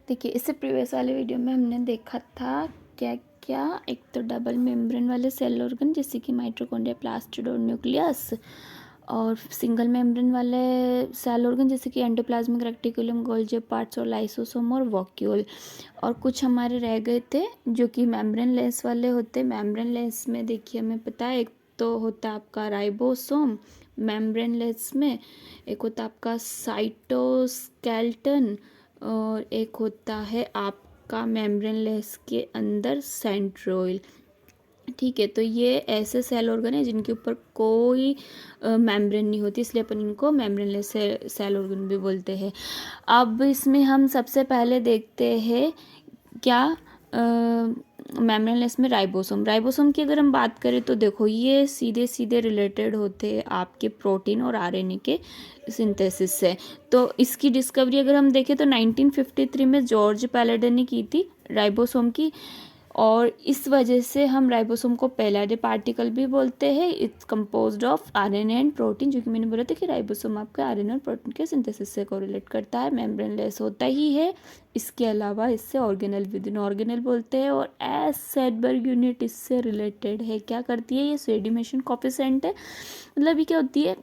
देखिए इससे प्रीवियस वाले वीडियो में हमने देखा था क्या क्या, एक तो डबल मेम्ब्रेन वाले सेल ऑर्गन जैसे कि माइटोकॉन्ड्रिया, प्लास्टिड और न्यूक्लियस, और सिंगल मेम्ब्रेन वाले सेल ऑर्गन जैसे कि एंडोप्लाज्मिक रेटिकुलम, गोल्जी पार्ट्स और लाइसोसोम और वॉक्यूल। और कुछ हमारे रह गए थे जो कि मेम्ब्रेन लेस वाले होते। मेम्ब्रेन लेस में देखिए हमें पता है, एक तो होता है आपका राइबोसोम मेम्ब्रेन लेस में, एक होता है आपका साइटोस्केलेटन, और एक होता है आपका मेम्ब्रेन लेस के अंदर सेंट्रोइल। ठीक है, तो ये ऐसे सेल ऑर्गन है जिनके ऊपर कोई मेम्ब्रेन नहीं होती, इसलिए अपन इनको मेम्ब्रेन लेस सेल ऑर्गन भी बोलते हैं। अब इसमें हम सबसे पहले देखते हैं क्या मेम्ब्रेन लेस में राइबोसोम की अगर हम बात करें तो देखो ये सीधे सीधे रिलेटेड होते हैं आपके प्रोटीन और आरएनए के सिंथेसिस से। तो इसकी डिस्कवरी अगर हम देखें तो 1953 में जॉर्ज पैलेडन ने की थी राइबोसोम की, और इस वजह से हम राइबोसोम को पहला पार्टिकल भी बोलते हैं। It's composed of RNA and protein, जो कि मैंने बोला था कि राइबोसोम आपका आरएनए और प्रोटीन के सिंथेसिस से कोरिलेट करता है, मेम्ब्रेन लेस होता ही है। इसके अलावा इससे ऑर्गेनल विद इन ऑर्गेनल बोलते हैं, और एस सेडबर्ग यूनिट इससे रिलेटेड है। क्या करती है ये? सेडिमेशन कोफिशिएंट है। मतलब ये क्या होती है,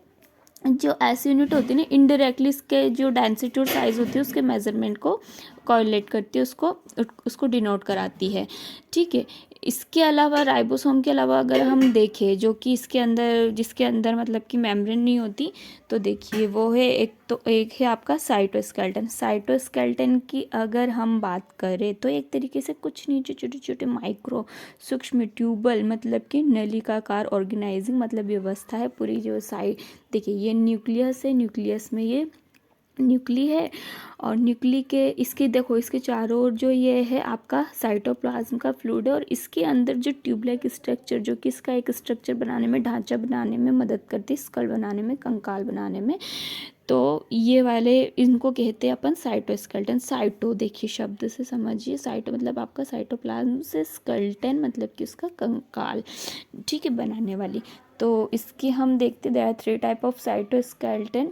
जो ऐसी यूनिट होती है ना, इनडायरेक्टली इसके जो डेंसिटी और साइज होती है उसके मेजरमेंट को कोरिलेट करती है, उसको डिनोट कराती है। ठीक है, इसके अलावा राइबोसोम के अलावा अगर हम देखें जो कि जिसके अंदर मतलब कि मेम्ब्रेन नहीं होती, तो देखिए वो है, एक है आपका साइटोस्केलेटन की अगर हम बात करें तो एक तरीके से कुछ नीचे छोटे छोटे माइक्रो सूक्ष्म ट्यूबल मतलब कि नलिकाकार ऑर्गेनाइजिंग मतलब व्यवस्था है पूरी जो साइड। देखिए ये न्यूक्लियस है, न्यूक्लियस में ये न्यूक्ली है, और न्यूक्ली के इसके देखो इसके चारों ओर जो ये है आपका साइटोप्लाज्म का फ्लूइड है, और इसके अंदर जो ट्यूबलाइक स्ट्रक्चर जो कि इसका एक स्ट्रक्चर बनाने में, ढांचा बनाने में मदद करती है, स्कल बनाने में, कंकाल बनाने में। तो ये वाले इनको कहते हैं अपन साइटोस्केलेटन। साइटो देखिए शब्द से समझिए, साइटो मतलब आपका साइटोप्लाज्म से, स्केलेटन मतलब कि उसका कंकाल, ठीक है, बनाने वाली। तो इसकी हम देखते there are 3 type of cytoskeleton.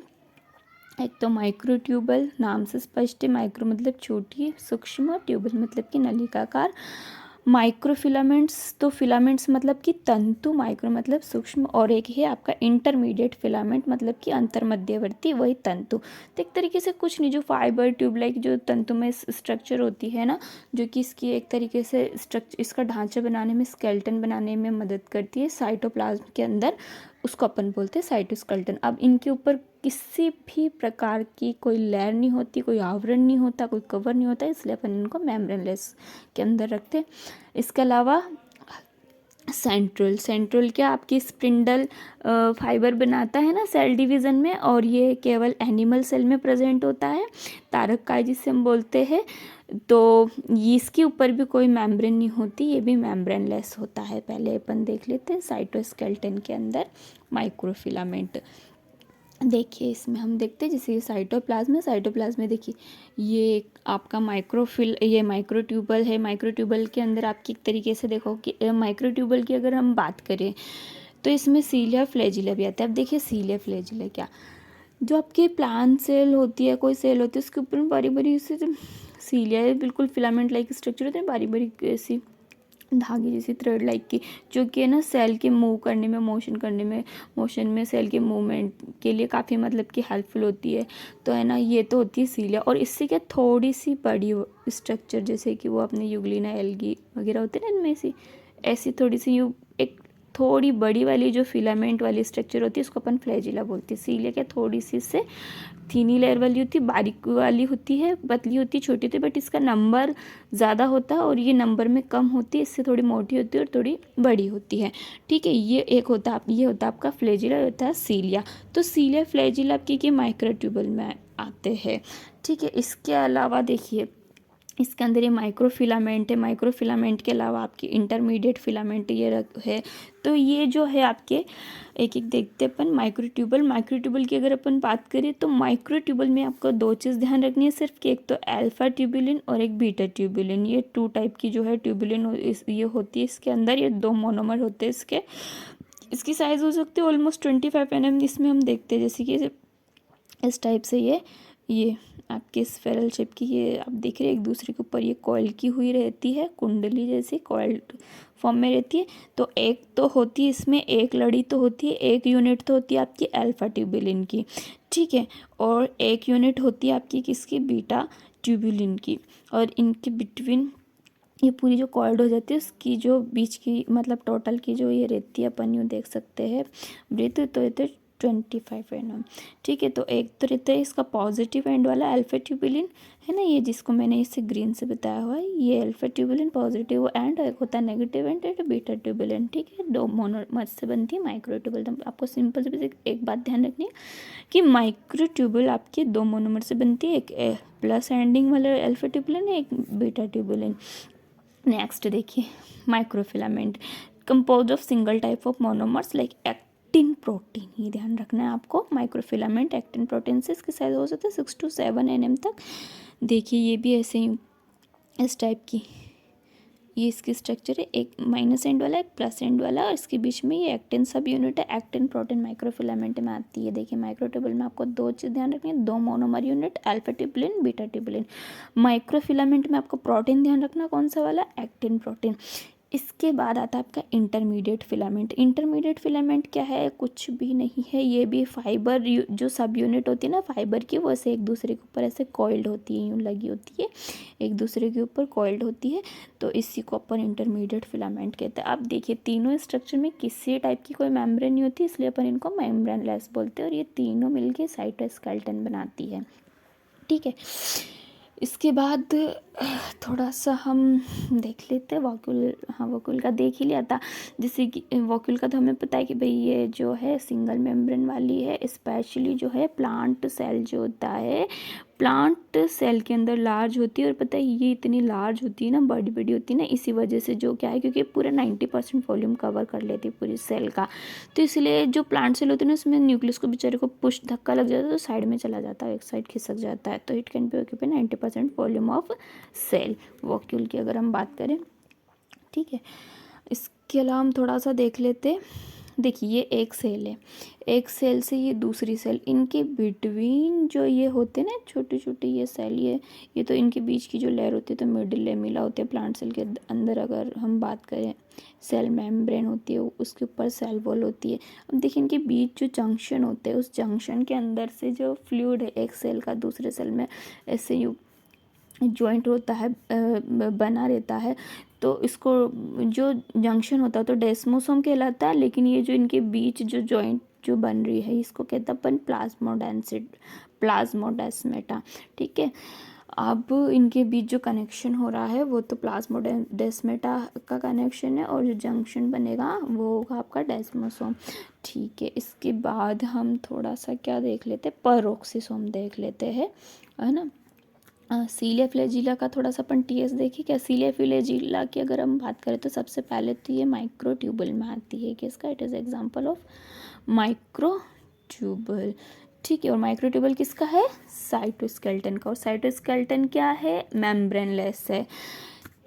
एक तो माइक्रोट्यूबल, नाम से स्पष्ट है, माइक्रो मतलब छोटी, सूक्ष्म, ट्यूबल मतलब कि नलिकाकार। माइक्रोफिलामेंट्स, तो फिलामेंट्स मतलब कि तंतु, माइक्रो मतलब सूक्ष्म, और एक है आपका इंटरमीडिएट फिलामेंट मतलब कि अंतर मध्यवर्ती वही तंतु। तो एक तरीके से कुछ नहीं, जो फाइबर ट्यूब लाइक जो तंतु में स्ट्रक्चर होती है ना, जो कि इसकी एक तरीके से स्ट्रक्चर, इसका ढांचा बनाने में, स्केलेटन बनाने में मदद करती है साइटोप्लाज्म के अंदर, उसको अपन बोलते हैं साइटोस्केलेटन। अब इनके ऊपर किसी भी प्रकार की कोई लेयर नहीं होती, कोई आवरण नहीं होता, कोई कवर नहीं होता, इसलिए अपन इनको मेम्ब्रेन लेस के अंदर रखते हैं। इसके अलावा सेंट्रल क्या आपकी स्पिंडल फाइबर बनाता है ना सेल डिवीज़न में, और ये केवल एनिमल सेल में प्रेजेंट होता है, तारक काय जिसे हम बोलते हैं। तो इसके ऊपर भी कोई मेम्ब्रेन नहीं होती, ये भी मेम्ब्रेन लेस होता है। पहले अपन देख लेते हैं साइटोस्केलेटन के अंदर माइक्रोफिलामेंट। देखिए इसमें हम देखते हैं जैसे ये साइटोप्लाज्म में देखिए ये आपका ये माइक्रोट्यूबल है। माइक्रोट्यूबल के अंदर आपकी एक तरीके से देखो कि माइक्रोट्यूबल की अगर हम बात करें तो इसमें सीलिया फ्लैजिला भी आता है। अब देखिए सीलिया फ्लैजिला क्या, जो आपके प्लांट सेल होती है, कोई सेल होती है, उसके ऊपर बारी बारी से सीलिया है, बिल्कुल फिलामेंट लाइक स्ट्रक्चर होते हैं, बारी बारी ऐसी धागे जैसी थ्रेड लाइक की, जो कि है ना सेल के मूव करने में, मोशन में सेल के मूवमेंट के लिए काफ़ी मतलब कि हेल्पफुल होती है। तो है ना, ये तो होती है सीलिया। और इससे क्या थोड़ी सी बड़ी स्ट्रक्चर जैसे कि वो अपने यूग्लिना एल्गी वगैरह होते हैं ना, इनमें से ऐसी थोड़ी सी एक थोड़ी बड़ी वाली जो फिलामेंट वाली स्ट्रक्चर होती है उसको अपन फ्लैजिला बोलते हैं। सीलिया क्या थोड़ी सी से थीनी लेयर वाली होती है, बारीक वाली होती है, पतली होती है, छोटी होती है, बट इसका नंबर ज़्यादा होता है और ये नंबर में कम होती है, इससे थोड़ी मोटी होती है और थोड़ी बड़ी होती है। ठीक है, ये होता है आपका फ्लैजिला, होता है सीलिया। तो सीलिया फ्लैजिला आपकी के माइक्रोट्यूबल में आते हैं। ठीक है, इसके अलावा देखिए इसके अंदर ये माइक्रोफिलामेंट है। माइक्रोफिलामेंट के अलावा आपकी इंटरमीडिएट फिलामेंट ये है। तो ये जो है आपके एक एक देखते अपन माइक्रोट्यूबल की अगर अपन बात करें तो माइक्रोट्यूबल में आपको 2 चीज़ ध्यान रखनी है सिर्फ कि एक तो अल्फा ट्यूबुलिन और एक बीटा ट्यूबुलिन, ये 2 टाइप की जो है ट्यूबुलिन ये होती है इसके अंदर, ये 2 मोनोमर होते हैं इसके। इसकी साइज़ हो सकती है ऑलमोस्ट 25 mm। इसमें हम देखते हैं जैसे कि इस टाइप से ये ये आपके स्फेरल शेप की, ये आप देख रहे हैं एक दूसरे के ऊपर ये कॉइल की हुई रहती है, कुंडली जैसी कॉइल फॉर्म में रहती है। तो एक तो होती है इसमें, एक लड़ी तो होती है, एक यूनिट तो होती है आपकी अल्फा ट्यूबुलिन की, ठीक है, और एक यूनिट होती है आपकी किसकी, बीटा ट्यूबुलिन की। और इनके बिटवीन ये पूरी जो कॉर्ड हो जाती है उसकी जो बीच की मतलब टोटल की जो ये रहती है, अपन यूँ देख सकते हैं ब्रेथ, तो ये 25 एनएम, ठीक है। तो एक तो रहता है इसका पॉजिटिव एंड वाला अल्फा ट्यूबुलिन, है ना, ये जिसको मैंने इसे ग्रीन से बताया हुआ है, ये अल्फा ट्यूबुलिन पॉजिटिव एंड, एक होता है नेगेटिव एंड बीटा ट्यूबुलिन, ठीक है। दो मोनोमर से बनती है माइक्रो ट्यूबुल। आपको सिंपल से एक बात ध्यान रखनी है कि माइक्रो ट्यूबुल आपकी दो मोनोमर से बनती है, एक प्लस एंडिंग वाला अल्फा ट्यूबुलिन, एक बीटा ट्यूबुलिन। नेक्स्ट देखिए microfilament compose of single type of monomers like actin protein, ये ध्यान रखना है आपको। माइक्रोफिलामेंट एक्टिन प्रोटीन से इसके साइज हो सकते हैं 6 to 7 nm तक। देखिए ये भी ऐसे ही इस टाइप की, ये इसकी स्ट्रक्चर है, एक माइनस एंड वाला एक प्लस एंड वाला, और इसके बीच में ये एक्टिन सब यूनिट है। एक्टिन प्रोटीन माइक्रोफिलामेंट में आती है। देखिए माइक्रोट्यूबुल में आपको दो चीज़ ध्यान रखनी है, दो monomer unit alpha tubulin beta tubulin. Microfilament में आपको प्रोटीन ध्यान रखना, कौन सा वाला, एक्टिन प्रोटीन। इसके बाद आता है आपका इंटरमीडिएट फिलामेंट। इंटरमीडिएट फिलामेंट क्या है, कुछ भी नहीं है, ये भी फाइबर जो सब यूनिट होती है ना फाइबर की, वो ऐसे एक दूसरे के ऊपर ऐसे कॉइल्ड होती है, यूँ लगी होती है, एक दूसरे के ऊपर कॉइल्ड होती है, तो इसी को अपन इंटरमीडिएट फिलामेंट कहते हैं। अब देखिए तीनों स्ट्रक्चर में किसी टाइप की कोई मेम्ब्रेन नहीं होती, इसलिए अपन इनको मेम्ब्रेनलेस बोलते हैं, और ये तीनों मिलके साइटोस्केलेटन बनाती है, ठीक है। इसके बाद थोड़ा सा हम देख लेते हैं वॉक्यूल। हाँ वॉक्यूल का देख ही लिया था, जैसे कि वॉक्यूल का तो हमें पता है कि भाई ये जो है सिंगल मेम्ब्रेन वाली है। स्पेशली जो है प्लांट सेल जो होता है, प्लांट सेल के अंदर लार्ज होती है, और पता है ये इतनी लार्ज होती है ना, बड़ी बड़ी होती है ना, इसी वजह से जो क्या है, क्योंकि पूरा 90% वॉल्यूम कवर कर लेती है पूरी सेल का, तो इसलिए जो प्लांट सेल होती है ना उसमें न्यूक्लियस को बेचारे को पुश धक्का लग जाता है तो साइड में चला जाता है, एक साइड खिसक जाता है, तो it can be occupy 90% volume of cell, vacuole की अगर हम बात करें, ठीक है। इसके अलावा हम थोड़ा सा देख लेते हैं। देखिए ये एक सेल है, एक सेल से ये दूसरी सेल, इनके बिटवीन जो ये होते हैं ना छोटे छोटे ये सेल, ये तो इनके बीच की जो लेयर होती है तो मिडिल लेमिला होते हैं। प्लांट सेल के अंदर अगर हम बात करें, सेल मेम्ब्रेन होती है, उसके ऊपर सेल वॉल होती है। अब देखिए इनके बीच जो जंक्शन होते हैं, उस जंक्शन के अंदर से जो फ्लूइड है एक सेल का दूसरे सेल में ऐसे यू जॉइंट होता है, बना रहता है, तो इसको जो जंक्शन होता है तो डेस्मोसोम कहलाता है, लेकिन ये जो इनके बीच जो जॉइंट जो बन रही है इसको कहते हैं अपन प्लाज्मोडेस्मेटा, ठीक है। अब इनके बीच जो कनेक्शन हो रहा है वो तो प्लाज्मोडेस्मेटा का कनेक्शन है, और जो जंक्शन बनेगा वो होगा आपका डेस्मोसोम, ठीक है। इसके बाद हम थोड़ा सा क्या देख लेते हैं, पेरोक्सिसोम देख लेते हैं, है ना। सीलिया फ्लैजिला का थोड़ा सा अपन टीएस देखिए क्या। सीलिया फ्लैजिला की अगर हम बात करें तो सबसे पहले तो ये माइक्रोट्यूबल में आती है, किसका, it is example of microtubule, ठीक है। और माइक्रोट्यूबल किसका है, साइटोस्केलेटन का, और साइटोस्केलेटन क्या है, मेम्ब्रेनलेस है,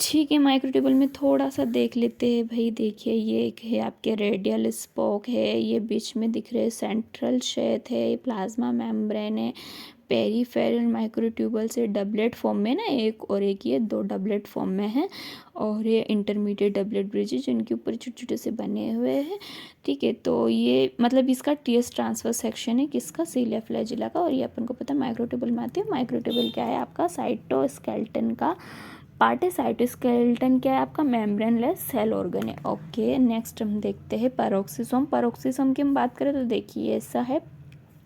ठीक है। माइक्रोट्यूबल में थोड़ा सा देख लेते हैं भाई। देखिए ये एक है आपके रेडियल स्पोक है, ये बीच में दिख रहे सेंट्रल शेथ है, ये प्लाज्मा मेम्ब्रेन है, पेरीफेरल माइक्रोट्यूबल से डबलेट फॉर्म में ना एक, और एक ये दो डबलेट फॉर्म में है, और ये इंटरमीडिएट डबलेट ब्रिजेज जिनके ऊपर छोटे छोटे से बने हुए हैं, ठीक है। तो ये मतलब इसका टीएस ट्रांसफर सेक्शन है किसका, सीलिया फ्लैजिला का, और ये अपन को पता है माइक्रोट्यूबल में आती है। माइक्रोट्यूबल क्या है आपका, साइटोस्केलेटन का पार्ट है। साइटोस्केलेटन क्या है आपका, मेम्ब्रेनलेस सेल ऑर्गन है, ओके। नेक्स्ट हम देखते हैं पेरोक्सिसोम। पेरोक्सिसोम की हम बात करें तो देखिए ऐसा है,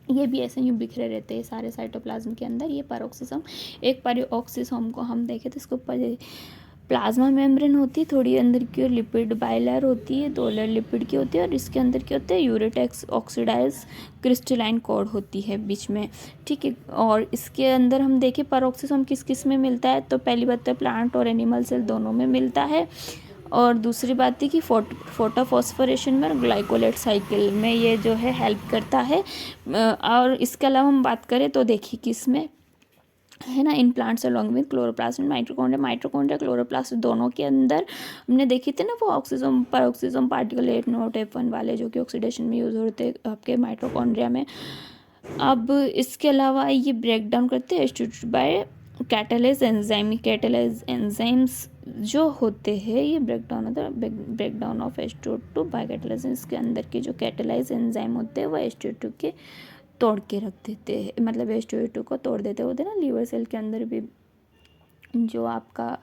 ये भी ऐसे यूँ बिखरे रहते हैं सारे साइटोप्लाज्म के अंदर, ये पेरोक्सिसोम। एक पेरोक्सिसोम को हम देखें तो इसके ऊपर प्लाज्मा मेम्ब्रेन होती है, थोड़ी अंदर की ओर लिपिड बाइलेयर होती है, दो लेयर लिपिड की होती है, और इसके अंदर क्या होते हैं, यूरेटेक्स ऑक्सीडाइज क्रिस्टलाइन कॉर्ड होती है बीच में, ठीक है। और इसके अंदर हम देखें पेरोक्सिसोम किस किस में मिलता है, तो पहली बात तो प्लांट और एनिमल सेल दोनों में मिलता है, और दूसरी बात है कि फोटोफॉस्फोरेशन में और ग्लाइकोलेट साइकिल में ये जो है हेल्प करता है। और इसके अलावा हम बात करें तो देखिए किस में है ना, in plants along with chloroplast and mitochondria chloroplast दोनों के अंदर हमने देखी थी ना वो oxysome peroxisome particle 8 note F1 वाले जो कि ऑक्सीडेशन में यूज़ होते हैं आपके माइटोकॉन्ड्रिया में, अब इसके अलावा ये ब्रेक डाउन करते हैं H2 by catalase enzyme. Catalase enzymes जो होते हैं ये ब्रेक डाउन होता है, break down of H2 by catalase. इसके अंदर के जो कैटालाइज एंजाइम होते हैं वो H2 के तोड़ के रख देते हैं, मतलब H2 को तोड़ देते होते हैं ना। लीवर सेल के अंदर भी जो आपका